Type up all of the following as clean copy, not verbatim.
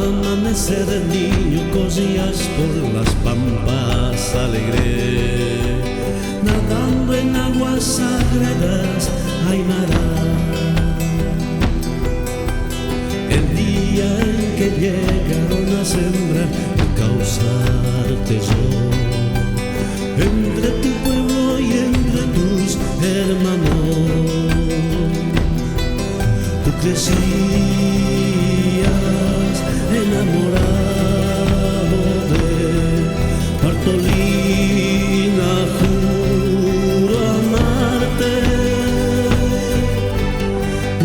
amanecer del niño corrías por las pampas alegre, nadando en aguas sagradas, Aymara. El día en que llegaron a sembrar y causarte yo, entre tu pueblo y entre tus hermanos, tú crecías enamorado de Bartolina, juro amarte,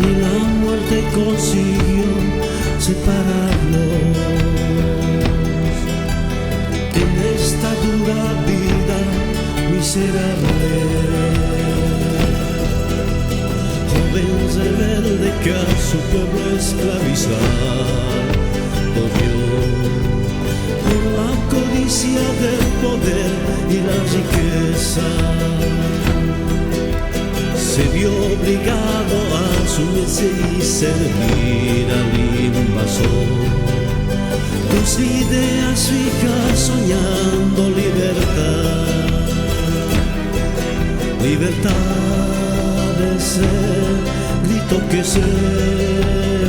ni la muerte consiguió separarnos en esta dura vida miserable. Joven rebelde que a su pueblo esclavizado vio, por la codicia del poder y la riqueza, se vio obligado a sumirse y servir al invasor. Tus ideas fijas soñando libertad, libertad es el grito que se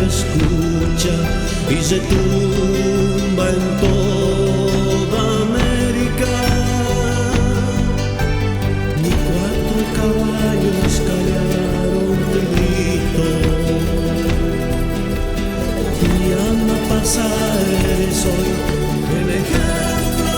escucha y retumba en toda América. Ni cuatro caballos callaron tu grito, mi alma pasa, eres hoy el ejemplo.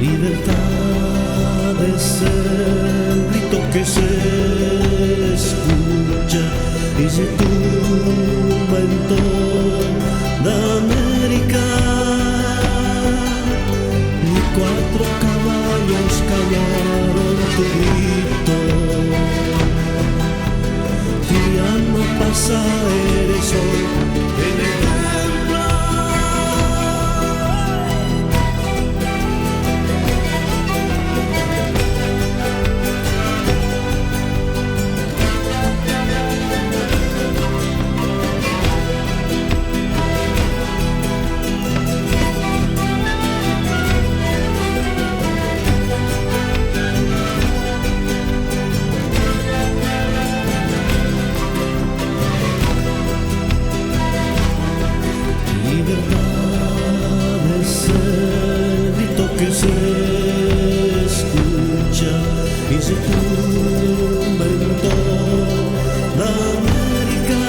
Libertad es el grito que se escucha y se tumba en toda América. Ni cuatro caballos callaron tu grito, mi alma pasa, eres hoy el ejemplo. Libertad es el grito que se escucha y se tumba en toda América.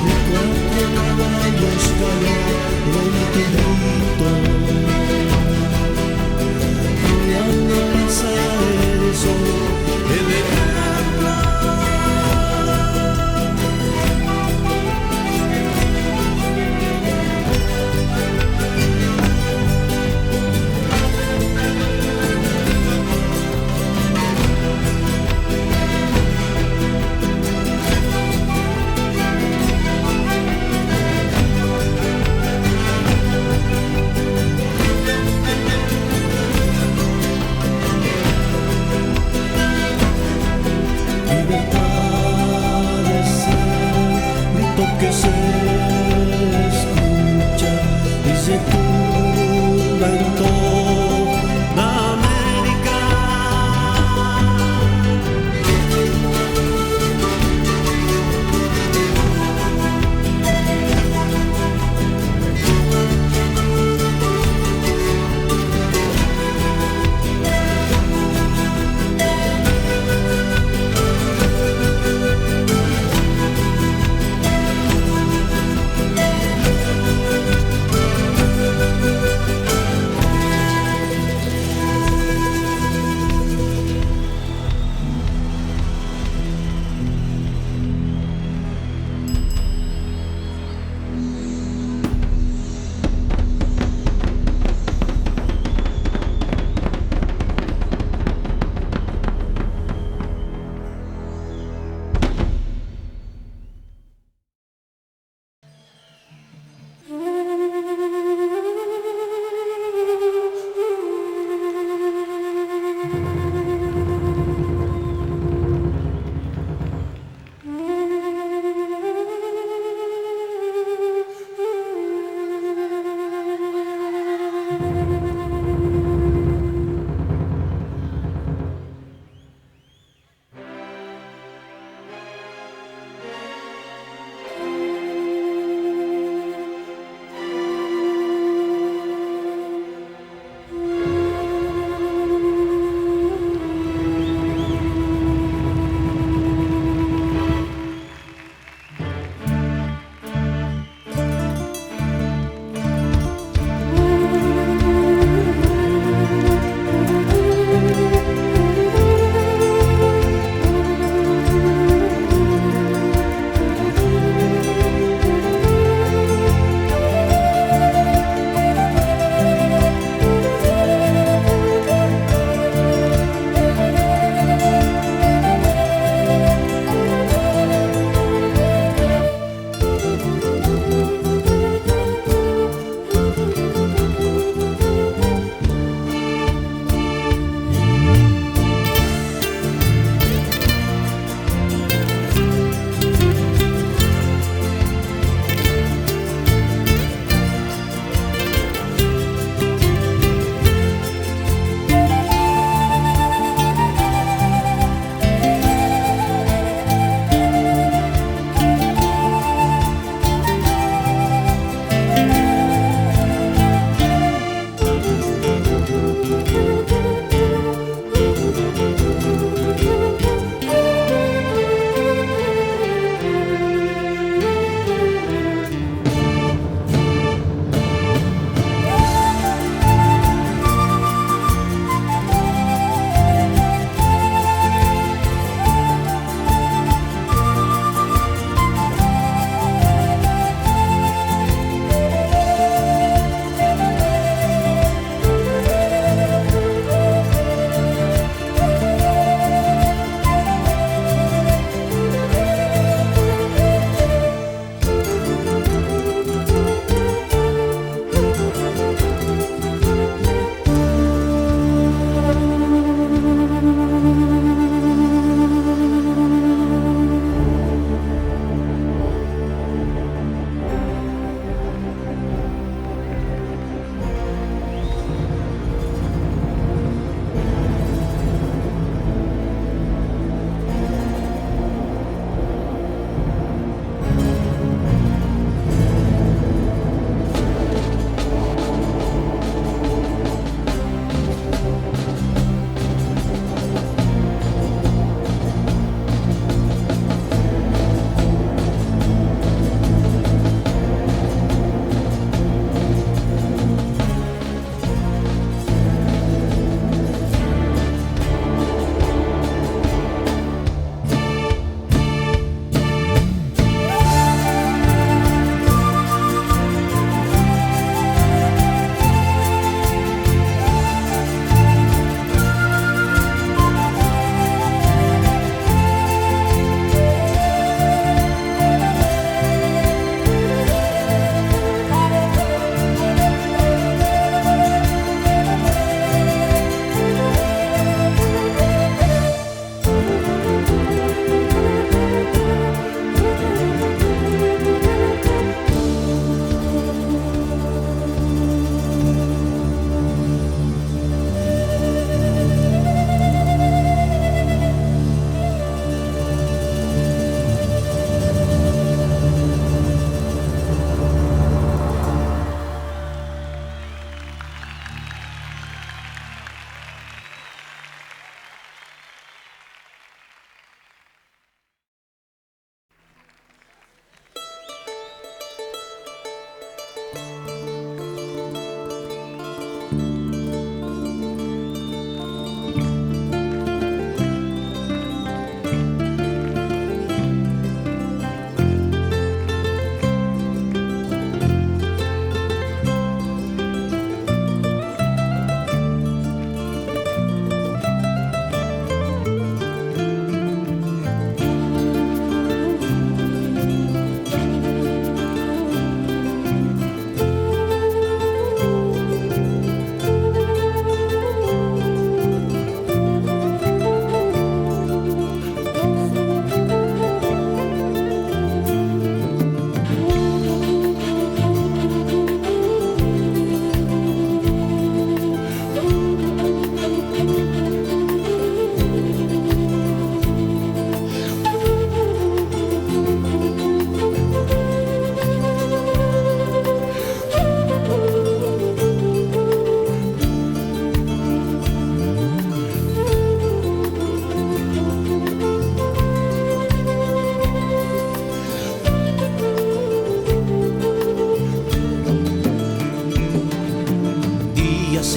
Ni cuatro caballos callaron tu grito, mi alma pasa, eres hoy el ejemplo. Que se escucha y se tumba en toda América.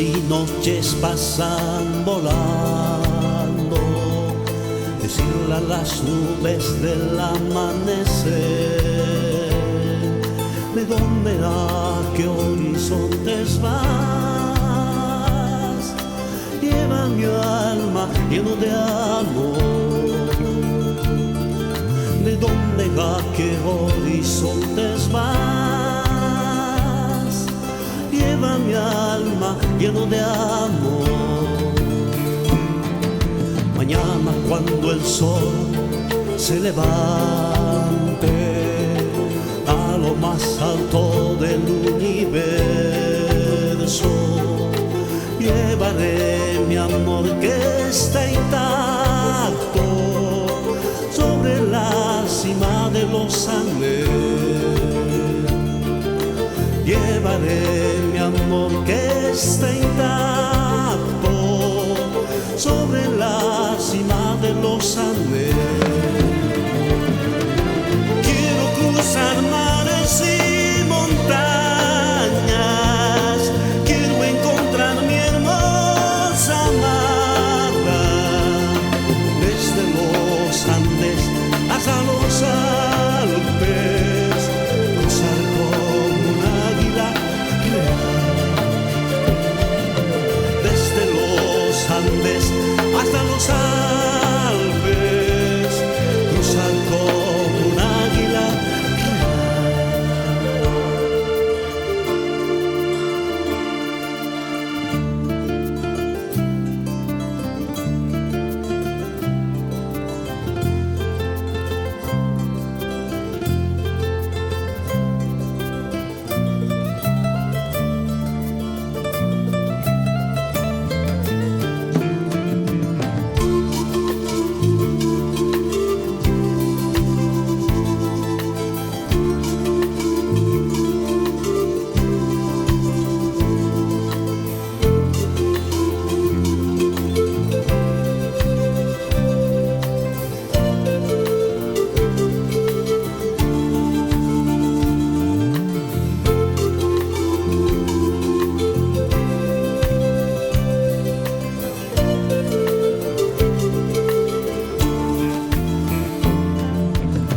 Y noches pasan volando, decirle a las nubes del amanecer, ¿de dónde a qué horizontes vas? Lleva mi alma lleno de amor, ¿de dónde a qué horizontes vas? Lleva mi alma lleno de amor. Mañana cuando el sol se levante a lo más alto del universo, llevaré mi amor que está intacto sobre la cima de los Andes. Llevaré mi amor que está intacto sobre la cima de los Andes. Quiero cruzar mares y montañas, quiero encontrar mi hermosa amada, desde los Andes hasta los Alpes, cruzar como un águila real. Desde los Andes hasta los Alpes, cruzar como un águila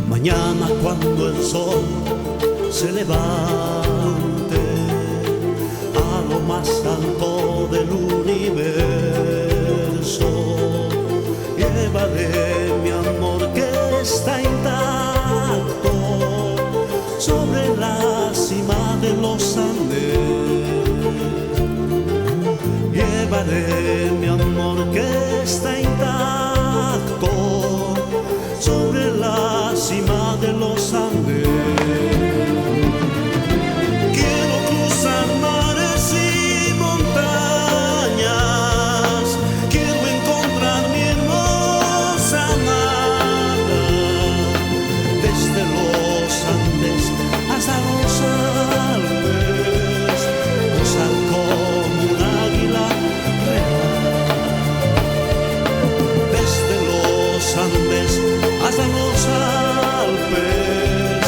Mañana cuando el sol se levante a lo más alto del universo, llevaré mi amor que está intacto sobre la cima de los Andes. Llevaré mi amor que está intacto sobre la cima de los Andes. Quiero cruzar mares y montañas, quiero encontrar mi hermosa amada, desde los Andes hasta los Alpes, cruzar como un águila real. Desde los Andes hasta los Alpes,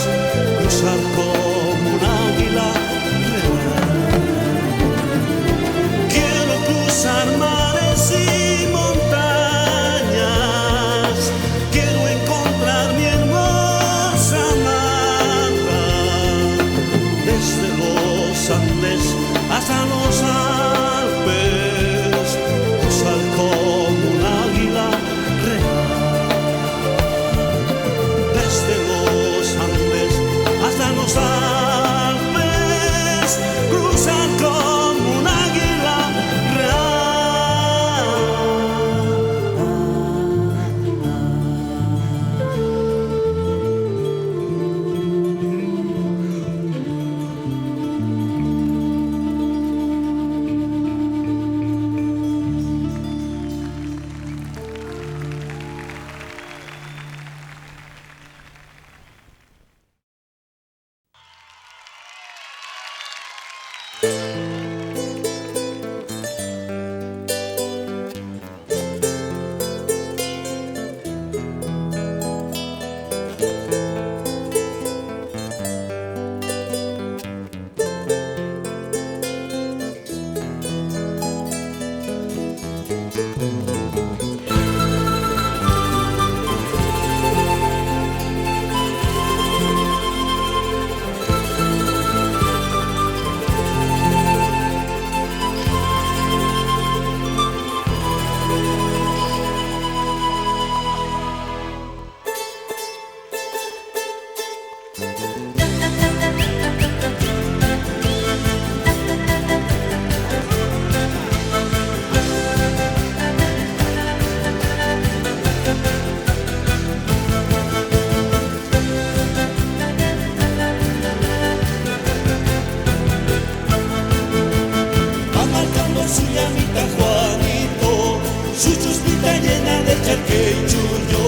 Su llamita Juanito, su chuspita llena de charque y chullo,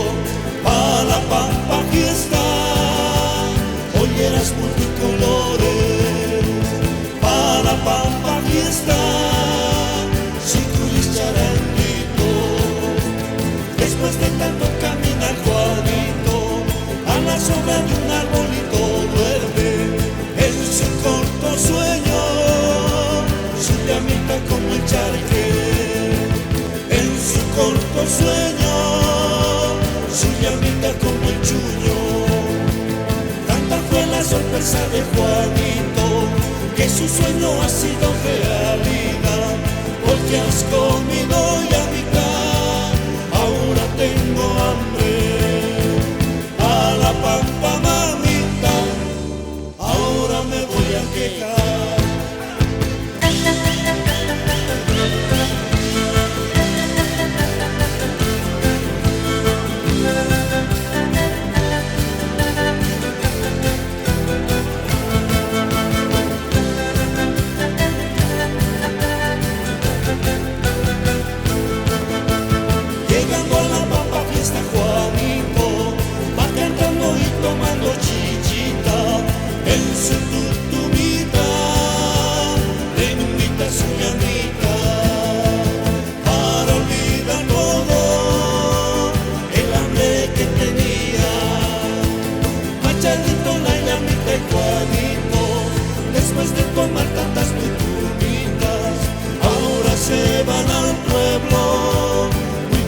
pa' la pampa fiesta, olleras multicolores, pa' la pampa fiesta, chicuris charanguito. Después de tanto caminar Juanito, a la sombra de un arbolito duerme, en su corto sueño, su llamita como el charque, en su corto sueño, su llamita como el chuño. Tanta fue la sorpresa de Juanito, que su sueño ha sido realidad, porque has comido llamita, ahora tengo hambre. A la pampa mamita, ahora me voy a quejar. Llegando a la pampa fiesta Juanito, va cantando y tomando chichita, en su tutumita, le invita a su llamita, para olvidar todo el hambre que tenía. Machadito la llamita y Juanito, después de tomar tantas tutumitas, ahora se van al pueblo,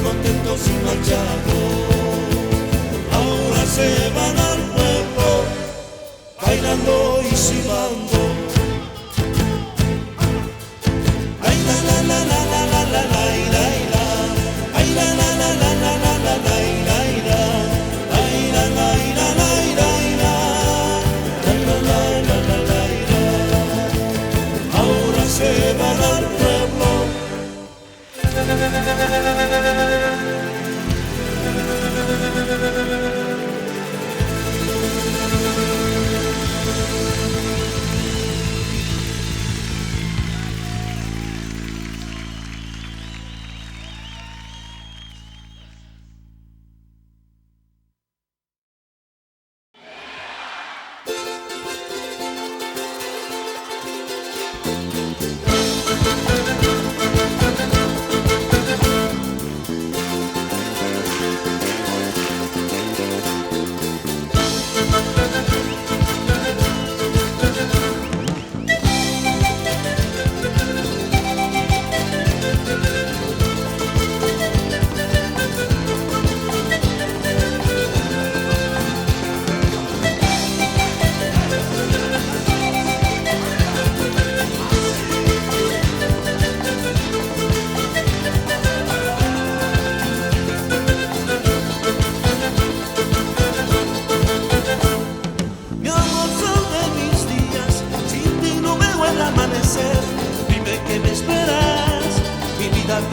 contentos y marchados. Ahora se van al pueblo, bailando y silbando. Ay la la la la la la la la la la. Ay la la la la la la la la la la. Ay la la la la la la. Ay la la la la la la. Ahora se van al pueblo.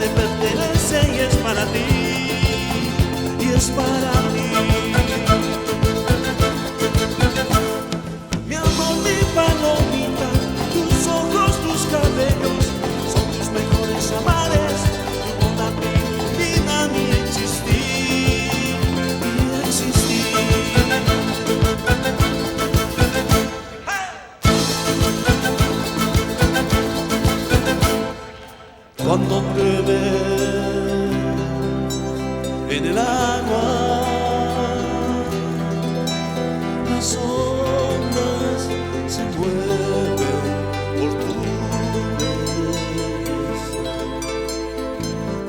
Te pertenece y es para ti, y es para mí. Mi amor, mi palomita, tus ojos, tus cabellos, son tus mejores amares, tu boda me ilumina mi existir, mi existir. Cuando te ves en el agua, las ondas se mueven por tu belleza.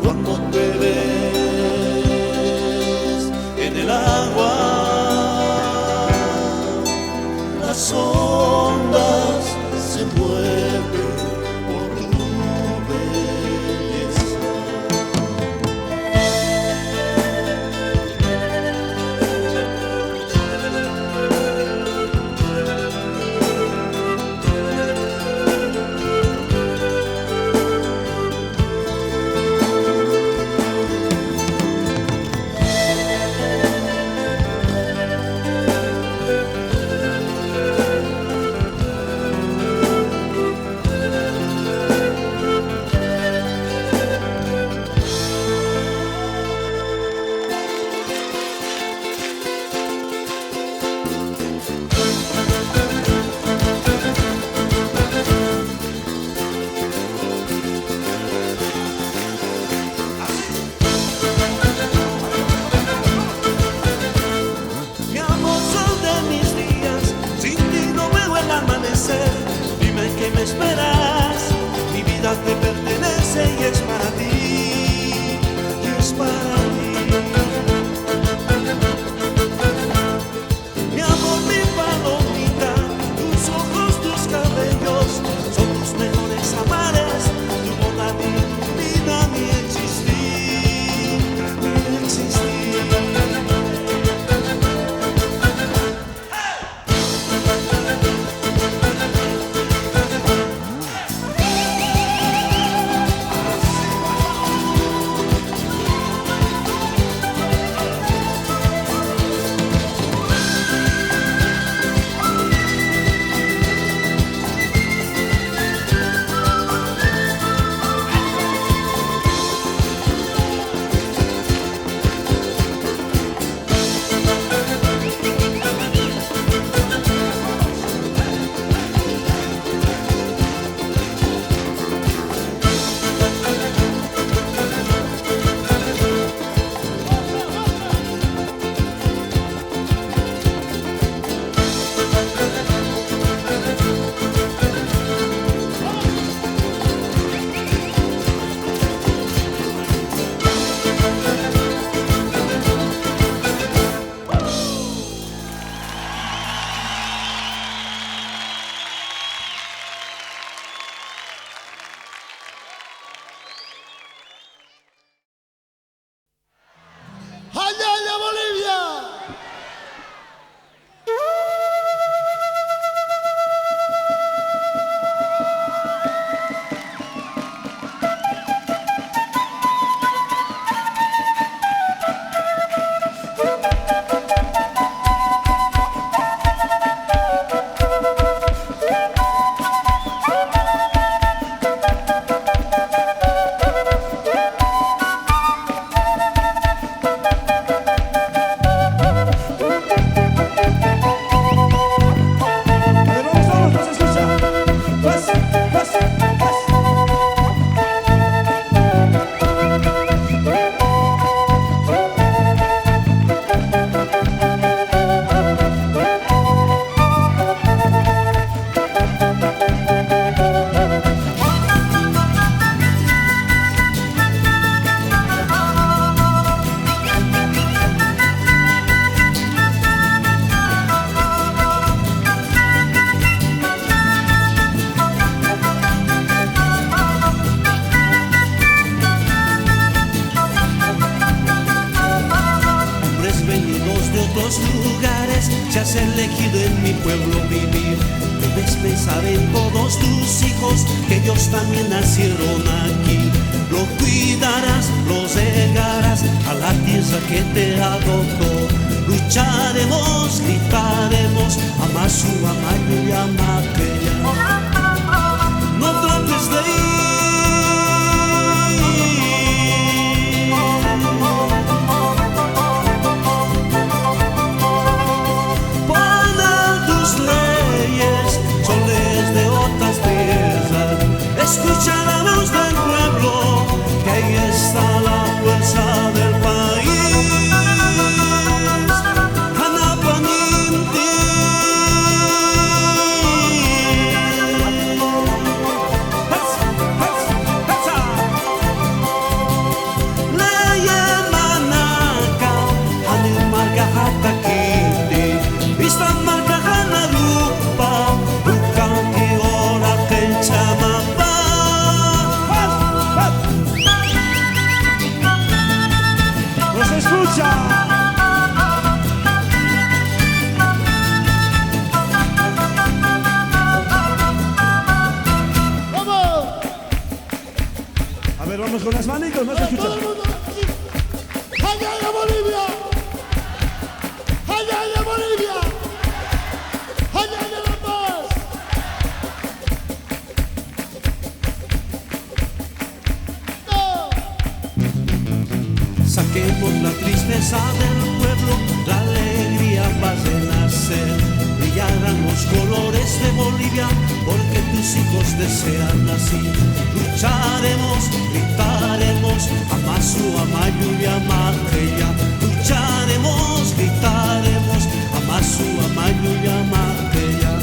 Cuando te ves en el agua, las ondas se mueven. nacer. Dime que me esperas, mi vida te pertenece y es para ti, y es para mí. Mi amor, mi palomita, tus ojos, tus cabellos son tus mejores amares. Tu boda, mi vida, mi existir, mi existir. Lugares se has elegido en mi pueblo vivir. Debes pensar en todos tus hijos, que ellos también nacieron aquí. Lo cuidarás, los llegarás a la tierra que te adoptó. Lucharemos, gritaremos, ama su amayo y ama aquella. No trates de ir. Escucha la voz del pueblo, que ahí está la fuerza del país. Hanapaninti. Leye manaka, hanimarga hatakiti, istan marga hanarupa, bukangi ora kenchama. Escucha. ¡Vamos! A ver, vamos con las manitos, no se escucha. ¡Todo el mundo! ¡Allá en Bolivia! ¡Allá en Bolivia! ¡Allá en La Paz! ¡No! Saquemos la tristeza del pueblo, la alegría va a renacer. Brillarán los colores de Bolivia, porque tus hijos desean así. Lucharemos, gritaremos, ama su amayo y ama aquella. Lucharemos, gritaremos, ama su amayo y ama aquella.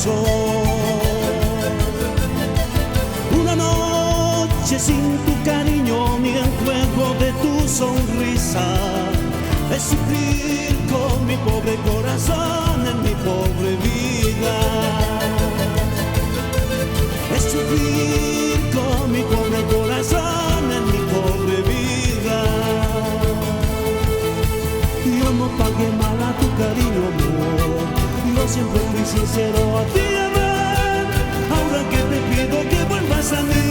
corazón. Una noche sin tu cariño ni el juego de tu sonrisa es sufrir con mi pobre corazón en mi pobre vida. Es sufrir con mi pobre corazón en mi pobre vida. Yo no pagué mal a tu cariño, amor. Yo siempre fui sincero a ti, amor. Ahora que te pido que vuelvas a mí,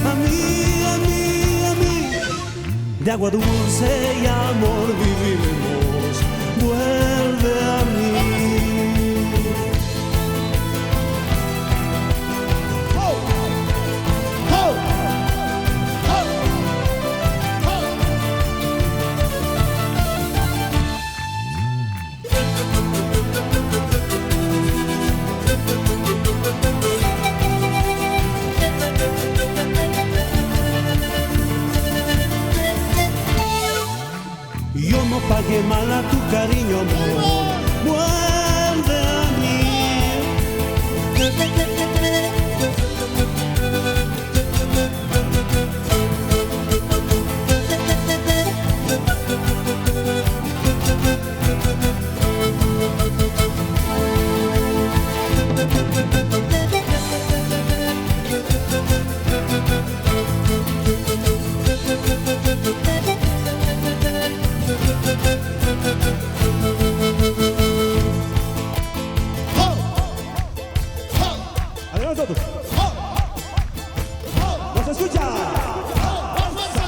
a mí, a mí, a mí. De agua dulce y amor viviremos. Vuelve a mí. Yo no pagué mal a tu cariño, amor. Vuelve a mí. Adelante todos. ¡No se escucha! ¡Más fuerza!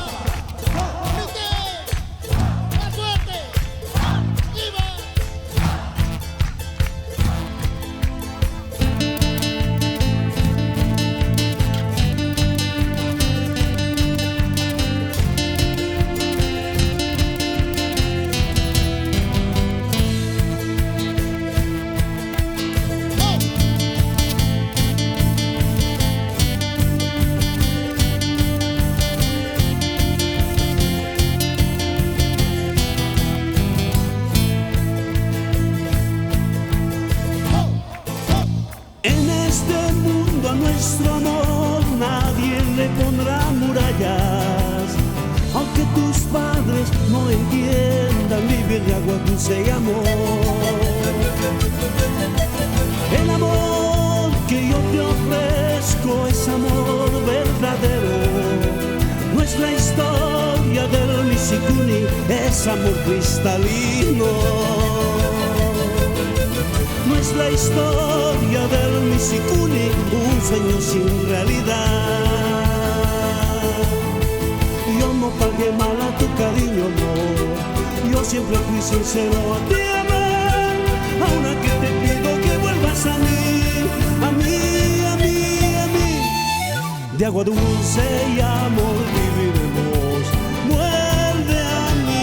¡Grite! ¡Más fuerte! ¡Viva! En este mundo a nuestro amor nadie le pondrá murallas. Aunque tus padres no entiendan vivir de agua dulce y amor. El amor que yo te ofrezco es amor verdadero. No es la historia del Misikuni, es amor cristalino. No es la historia del Misikuni, un sueño sin realidad. Yo no pagué mal a tu cariño, amor. Yo siempre fui sincero a ti, amor. Ahora que te pido que vuelvas a mí, a mí, a mí, a mí. De agua dulce y amor viviremos. Vuelve a mí.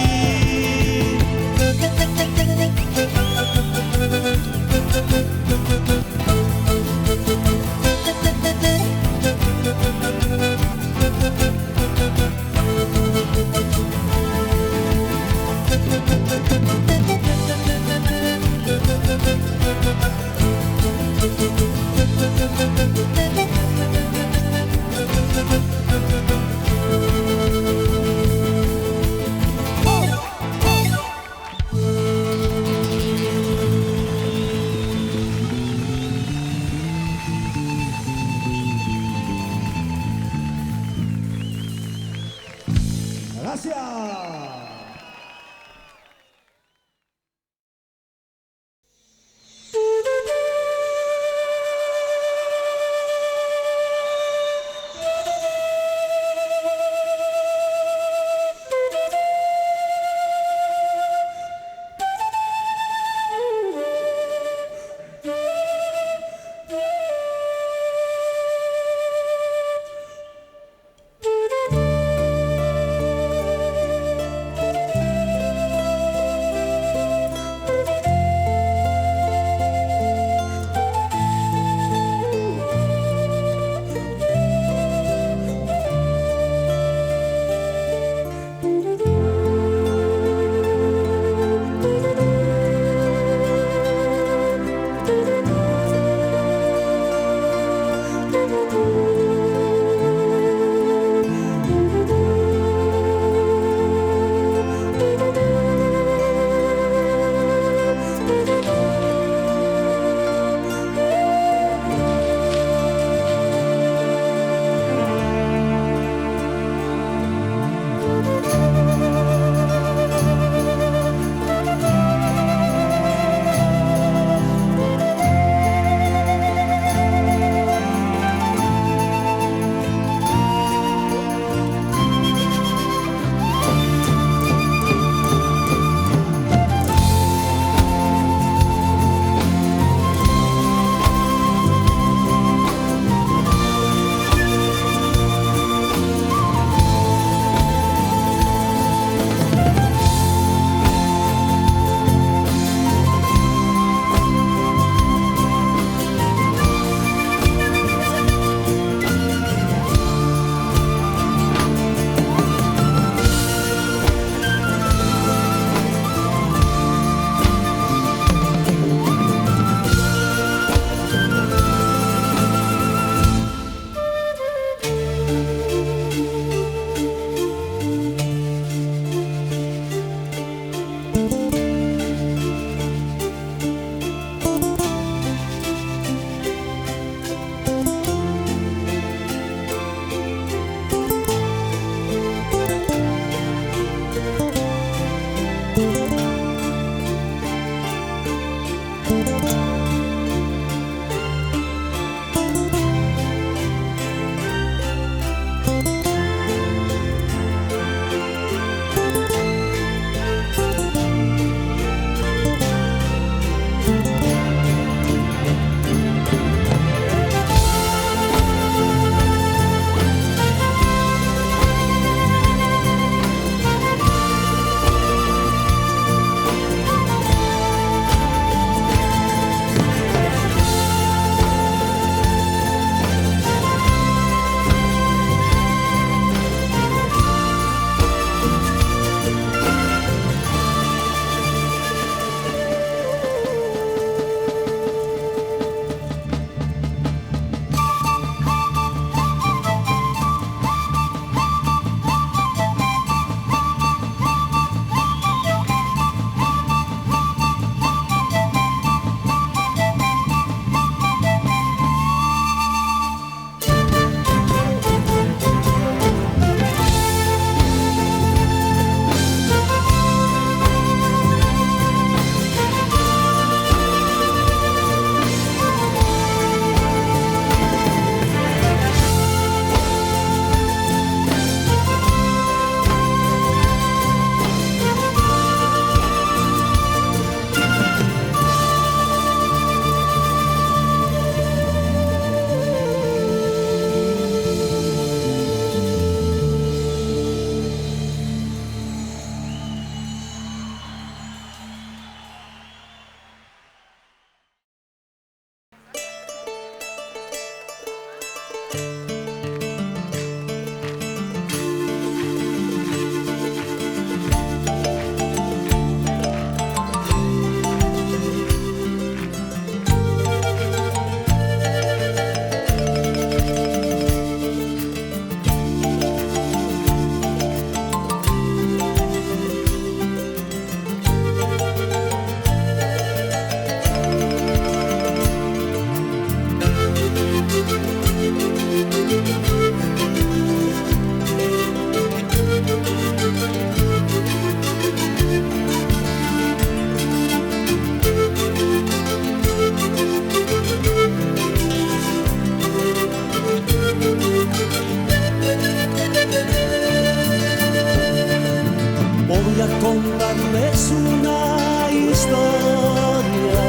es una historia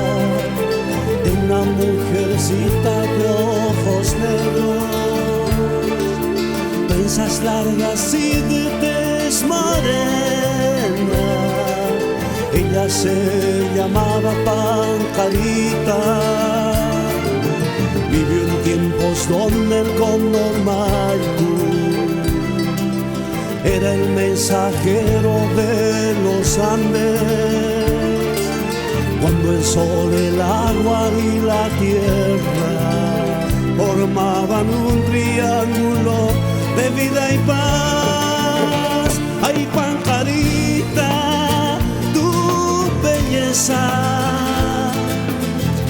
de una mujercita de ojos negros, trenzas largas y de tez morena. Ella se llamaba Pancarita. Vivió en tiempos donde el cóndor era el mensajero de los Andes, cuando el sol, el agua y la tierra formaban un triángulo de vida y paz. Ay, Pancarita, tu belleza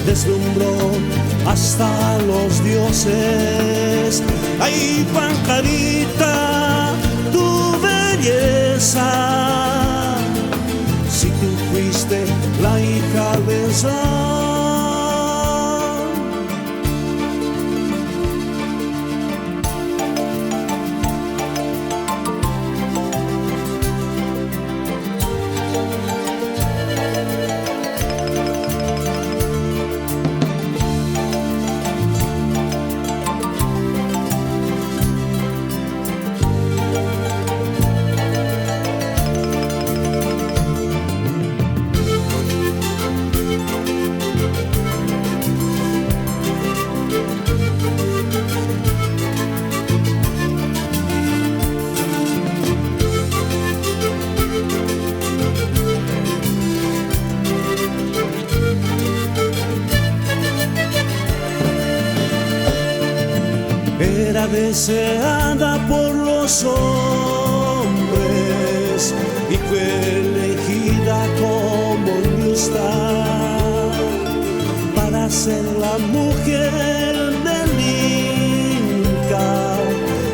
deslumbró hasta los dioses. Ay, Pancarita, tu belleza, si tú fuiste la hija del sol. Era deseada por los hombres y fue elegida como Newstar para ser la mujer del Inca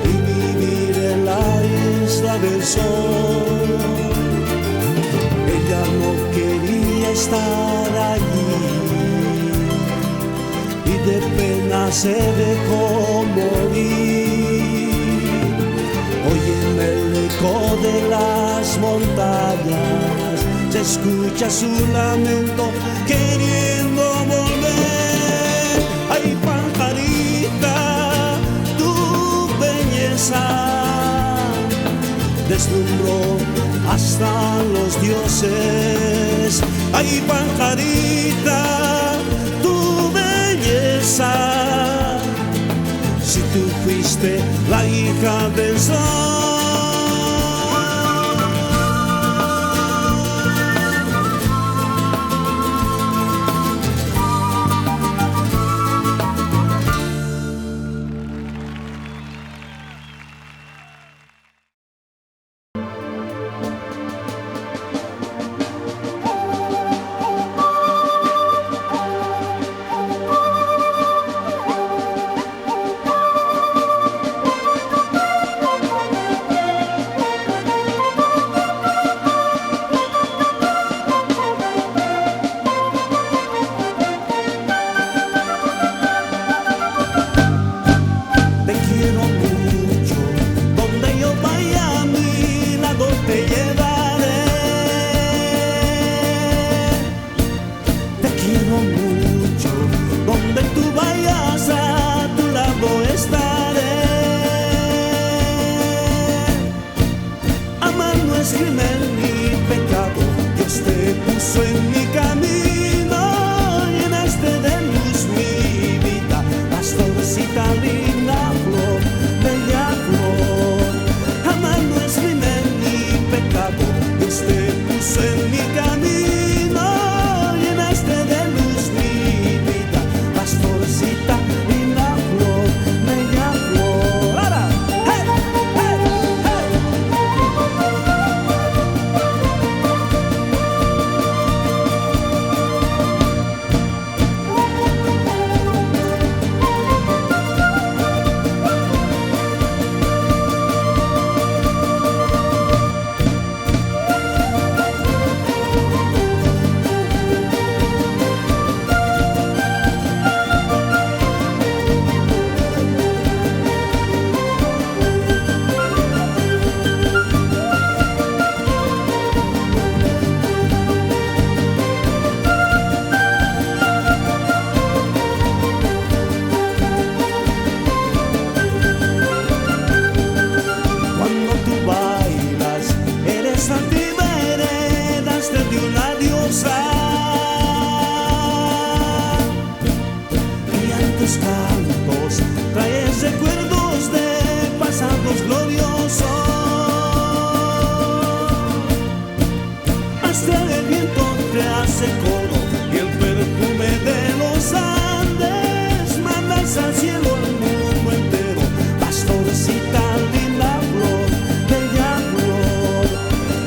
y vivir en la isla del sol. Ella no quería estar allí y de pena se dejó morir. Hoy en el eco de las montañas se escucha su lamento queriendo volver. Ay, Pancarita, tu belleza deslumbró hasta los dioses. Ay, Pancarita, si tú fuiste la hija del sol. te hace coro y el perfume de los Andes mandas al cielo al mundo entero. Pastorcita linda flor, bella flor,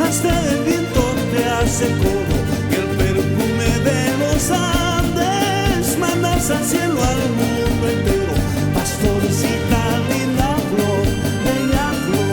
hasta el viento te hace coro y el perfume de los Andes mandas al cielo al mundo entero. Pastorcita linda flor, bella flor.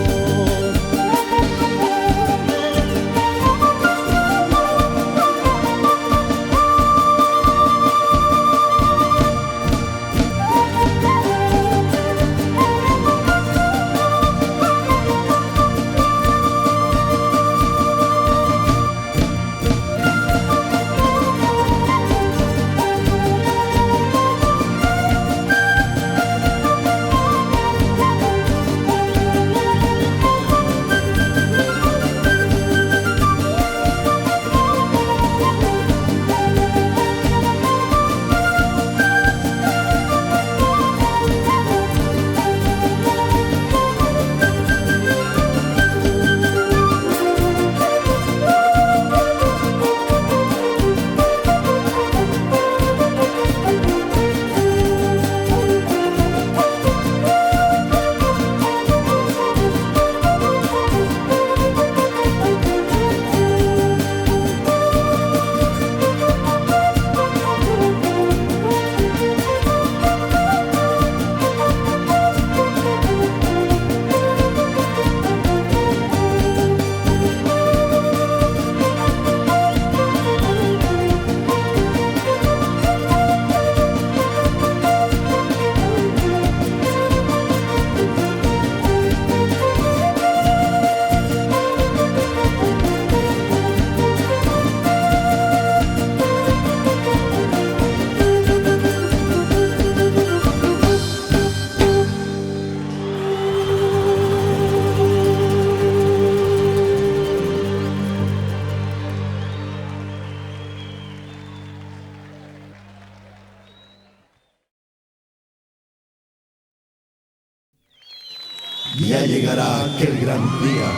Ya llegará aquel gran día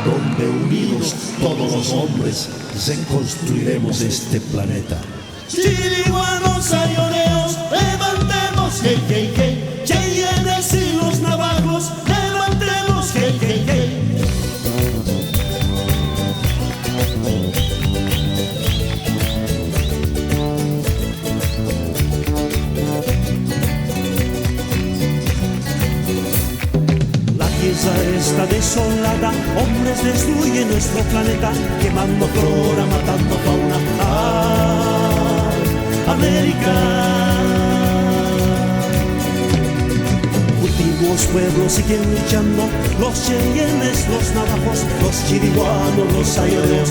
donde unidos todos los hombres reconstruiremos este planeta. Chiriguanos, ayoneos, levantemos, hey, hey, hey. Cheyennes y los navajos, levantemos, hey, hey, hey. La tierra está desolada, hombres destruyen nuestro planeta, quemando flora, matando fauna. América. Antiguos pueblos siguen luchando, los cheyennes, los navajos, los chiriguanos, los ayoneos.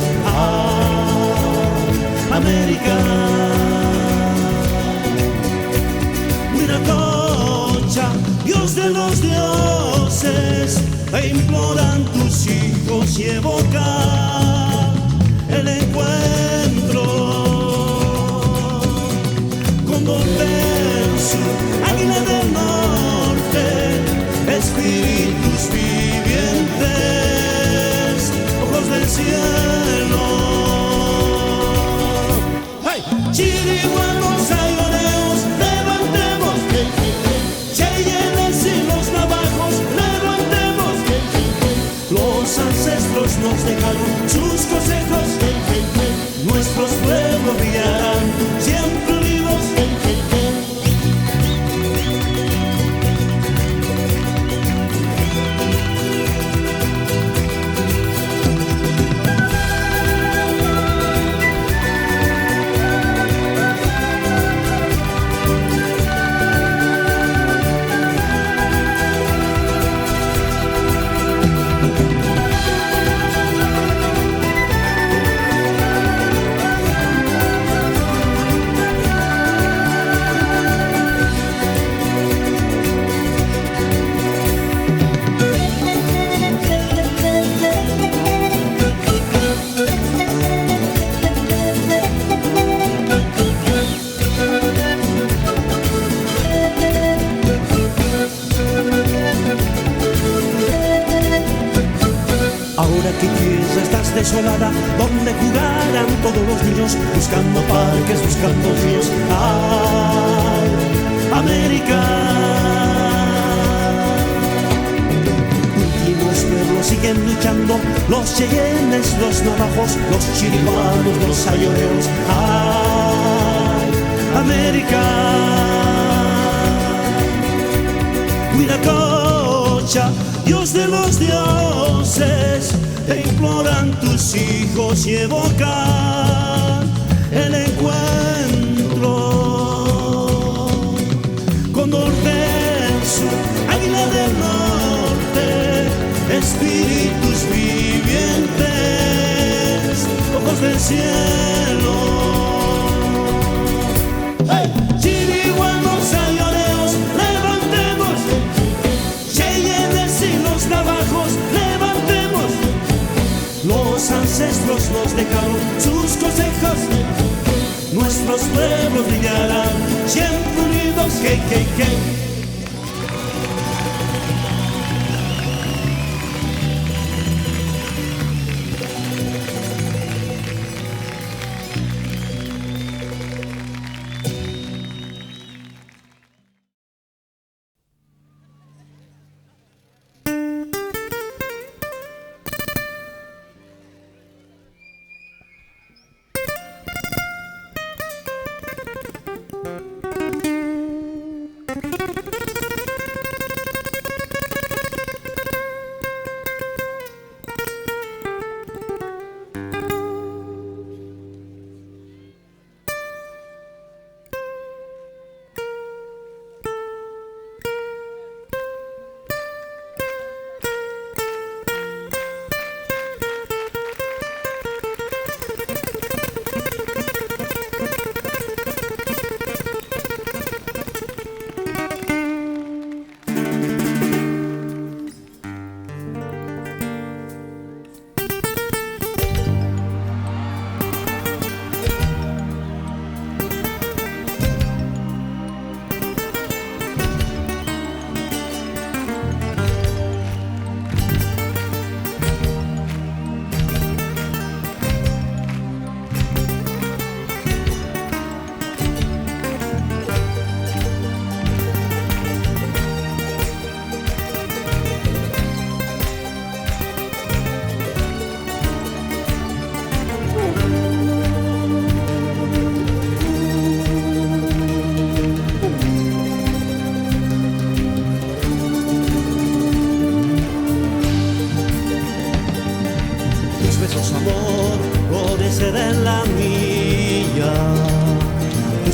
América. Huiracocha, Dios de los dioses, te imploran tus hijos y evocan el encuentro. Condor del sur, águila del norte, espíritus vivientes, ojos del cielo. ¡Hey! Chiriguanos, ayoneos, levantemos, hey, hey, hey. Cheyennes y los navajos, levantemos, hey, hey, hey. Los ancestros nos dejaron sus consejos, hey, hey, hey. Nuestros pueblos brillarán siempre vivos, hey, hey, hey. qué tierra estás desolada, donde jugarán todos los niños, buscando parques, buscando ríos. ¡Ay, América! Últimos pueblos siguen luchando, los cheyennes, los navajos, los chiripanos, los ayoreos. ¡Ay, América! Huiracocha, Dios de los dioses, te imploran tus hijos y evocan el encuentro. Condor del sur, águila del norte, espíritus vivientes, ojos del cielo. ¡Hey! Chiriguanos, ayoreos, levantemos, cheyennes y los navajos, levantemos. Los ancestros nos dejaron sus cosechas, nuestros pueblos brillarán siempre unidos. Que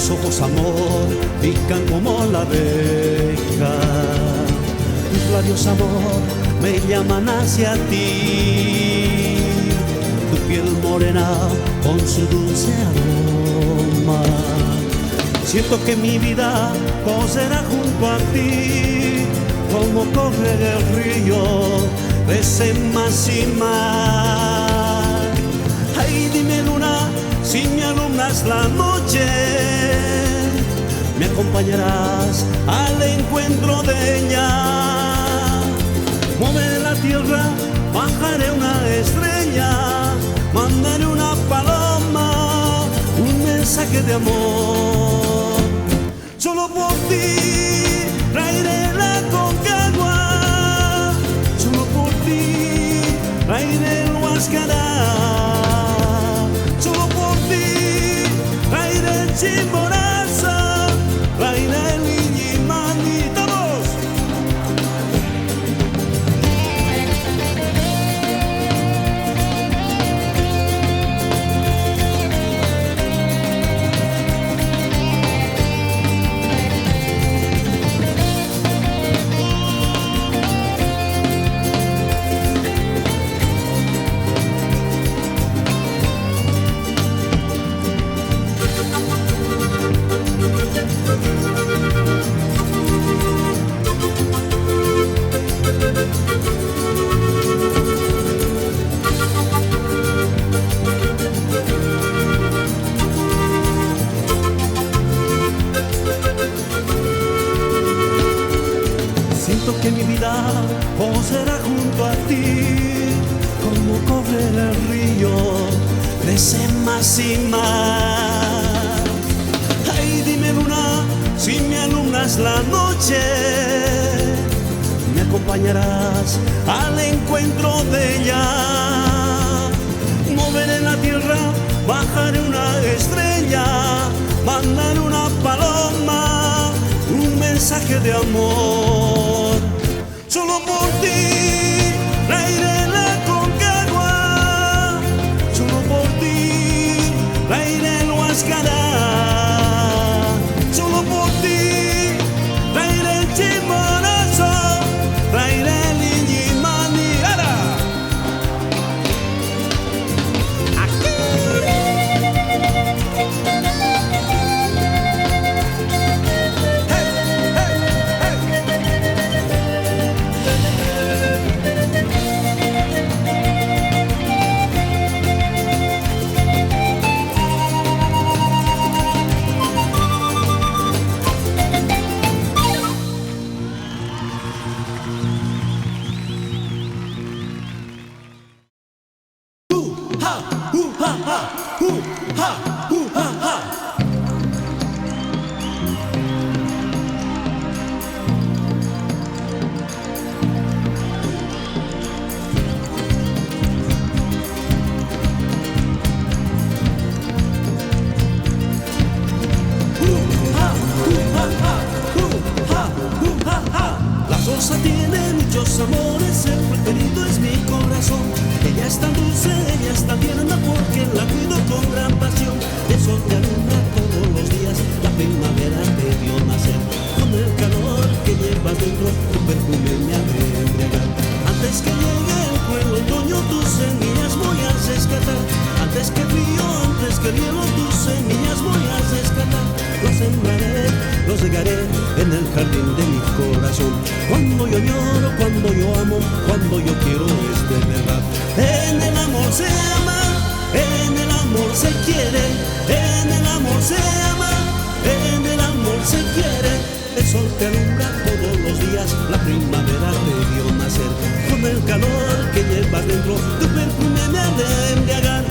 tus ojos, amor, pican como la abeja. Tus labios, amor, me llaman hacia ti. Tu piel morena con su dulce aroma. Siento que mi vida correrá junto a ti, como corre el río, crece más y más. Ay, dime luna, si me alumbras la noche, me acompañarás al encuentro de ella. Moveré la tierra, bajaré una estrella, mandaré una paloma, un mensaje de amor. Solo por ti traeré la Concagua, solo por ti traeré el Huáscará. Chimborazo, traeré el Illimani, todos. Que mi vida será junto a ti, como como corre el río, crece más y más. Ay, dime luna, si me alumbras la noche, me acompañarás al encuentro de ella. Moveré la tierra, bajaré una estrella, mandaré una paloma, un mensaje de amor. Solo por ti traeré la Concagua, solo por ti traeré el Huascará, solo por ti traeré el Chimborazo, traeré el Illimani. ¡Ara! La rosa tiene muchos amores, el preferido es mi corazón. Ella es tan dulce, ella es tan tierna, porque la cuido con gran pasión. El sol te alumbra todos los días, la primavera te vio nacer. Con el calor que llevas dentro, tu perfume me ha de embriagar. Antes que llegue el cruel otoño, tus semillas voy a rescatar. Antes que frío, antes que hielo, tus semillas voy a rescatar. Los sembraré, los regaré en el jardín de mi corazón. Cuando yo lloro, cuando yo amo, cuando yo quiero es de verdad. En el amor se ama, en el amor se quiere, en el amor se ama, en el amor se quiere. El sol te alumbra todos los días, la primavera te vio nacer. Con el calor que llevas dentro, tu perfume me ha de embriagar.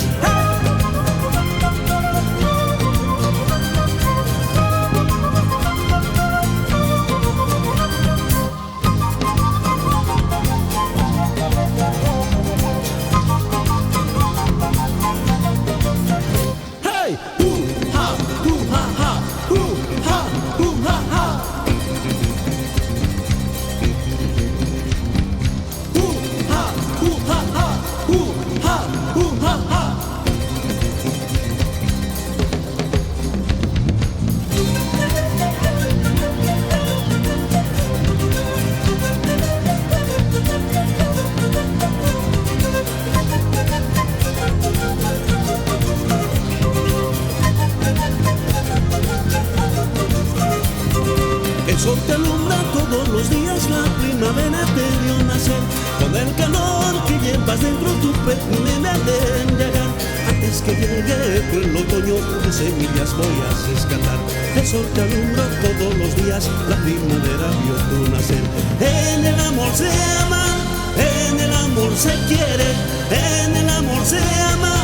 El sol te alumbra todos los días, la primavera te vio nacer. Con el calor que llevas dentro, tu perfume me ha de embriagar. Antes que llegue el otoño, tus semillas voy a rescatar. El sol te alumbra todos los días, la primavera vio tu nacer. En el amor se ama, en el amor se quiere, en el amor se ama,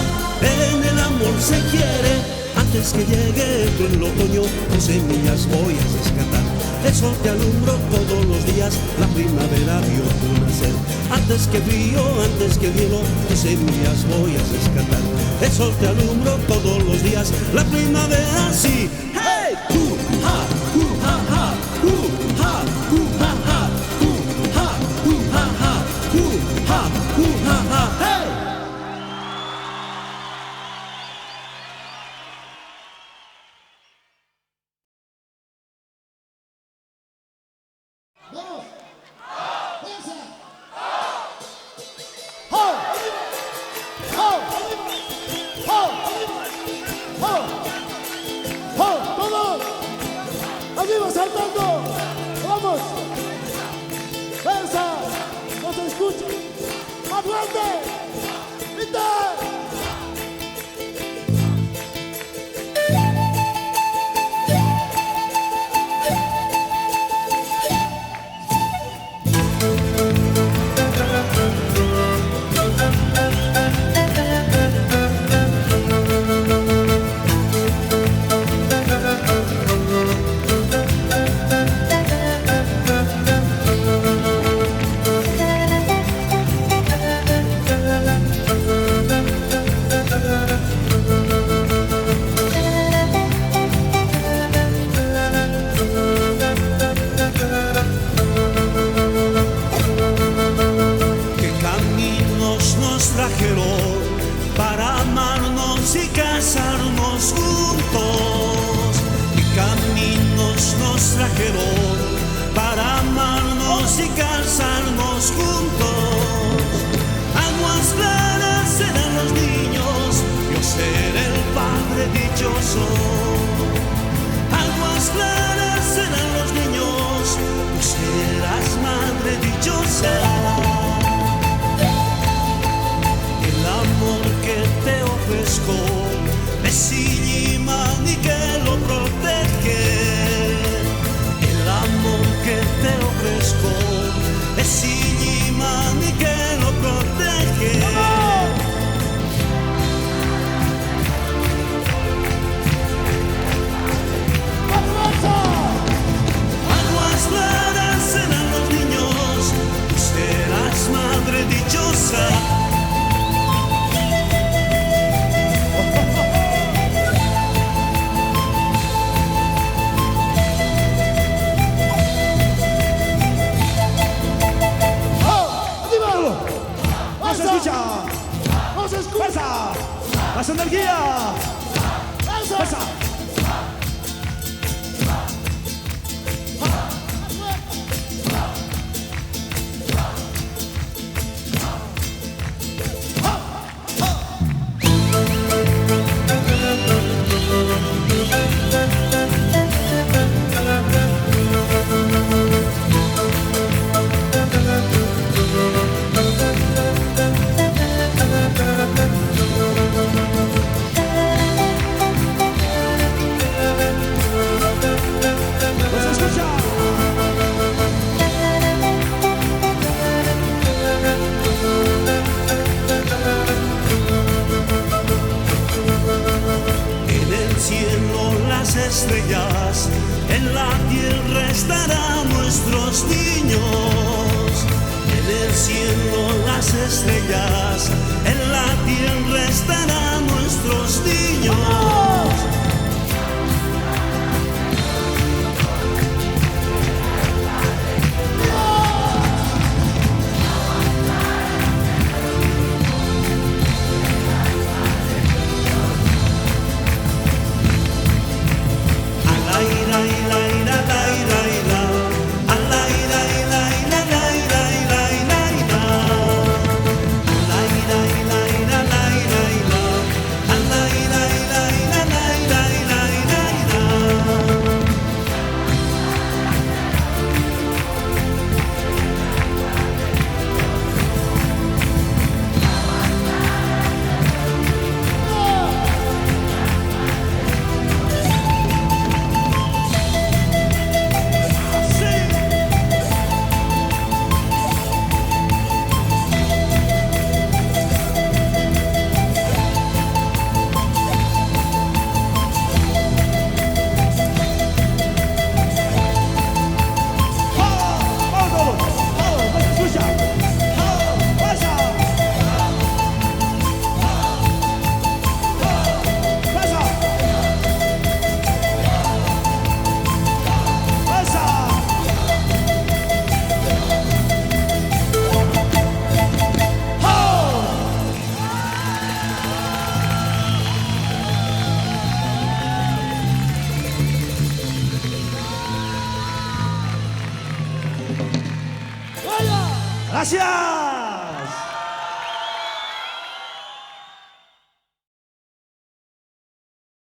en el amor se quiere. Antes que llegue el otoño, tus semillas voy a rescatar. El sol te alumbró todos los días, la primavera vio tu nacer. Antes que frío, antes que hielo, tus semillas voy a rescatar. El sol te alumbró todos los días, la primavera sí. ¡Hey! ¡Ha! ¡Ha! ¡Ha! ¡Ha! ¡Ha! ¡Ha! ¡Hey! ¡Vamos! ¡Fuerza! ¡Ho! ¡Ho! ¡Ho! ¡Ho! ¡Ho! ¡Todos! ¡Arriba saltando! ¡Vamos! ¡Fuerza! ¡No se escucha! ¡Más fuerte! ¡Grita! vivimos juntos y caminos nos trajeron para amarnos y casarnos juntos. Aguas claras serán los niños, yo seré el padre dichoso. Aguas claras serán los niños, tú serás madre dichosa. El amor que te ofrezco es Illiman y que lo protege. El amor que te ofrezco es Illiman y que lo protege. Aguas claras serán los niños, tú serás madre dichosa. ¡Fuerza! ¡Más energía! ¡Fuerza! Estrellas, en la tierra estarán nuestros niños. En el cielo las estrellas, en la tierra estarán nuestros niños. ¡Gracias!